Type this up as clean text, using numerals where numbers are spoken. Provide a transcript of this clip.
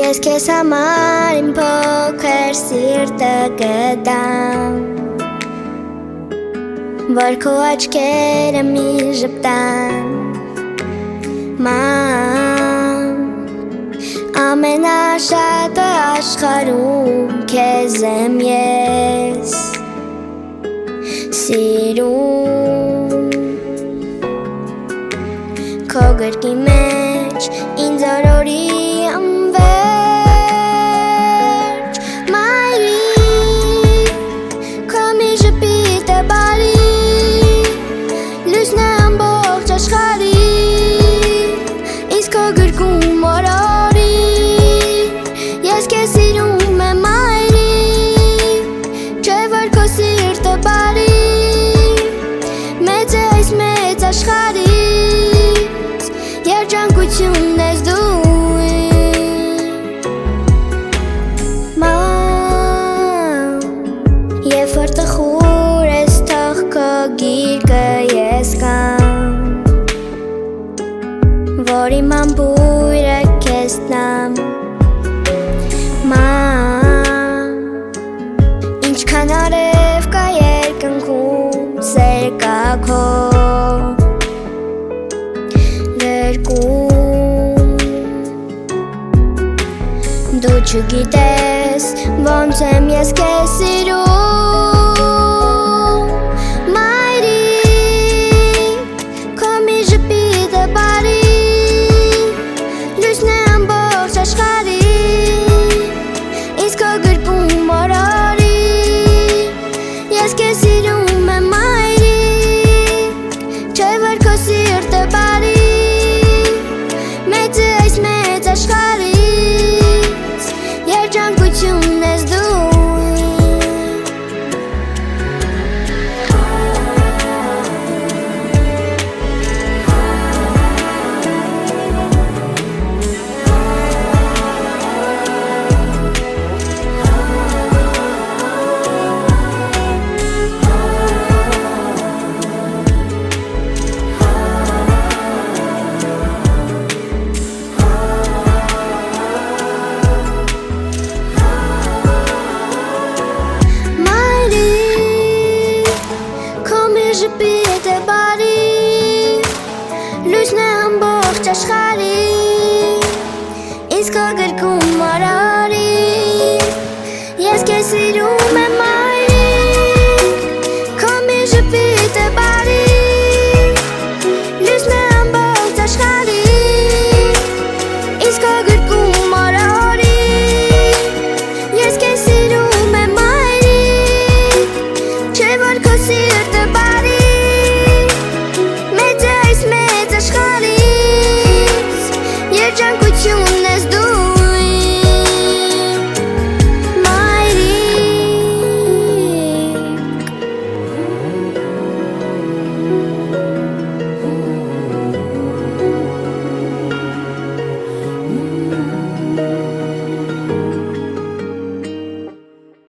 Ես քեզ համար իմ փոքր սիրտը կտամ, որ քո աչքերը մի ժպտան, ամենաշատը աշխարհում քեզ եմ ես սիրում, քո գրկի մեջ ինձ օրորի անվերջ, մայրիկ, քո մի ժպիտը բարի, լույսն է ամբողջ աշխարհի, ինձ քո գրկում օրորի, ես քեզ սիրում եմ մայրիկ, չէ որ քո սիրտը բարի, մեծ է այս մեծ աշխարհից, երջանկությունն ես դու Երբ որ տխուր ես թող քո գիրկը ես կամ, որ իմ ամբույրը քեզ տամ, ինչքան արև կա երկնքում, սեր կա քո գրկում, դու չգիտես ոնց եմ ես քեզ սիրում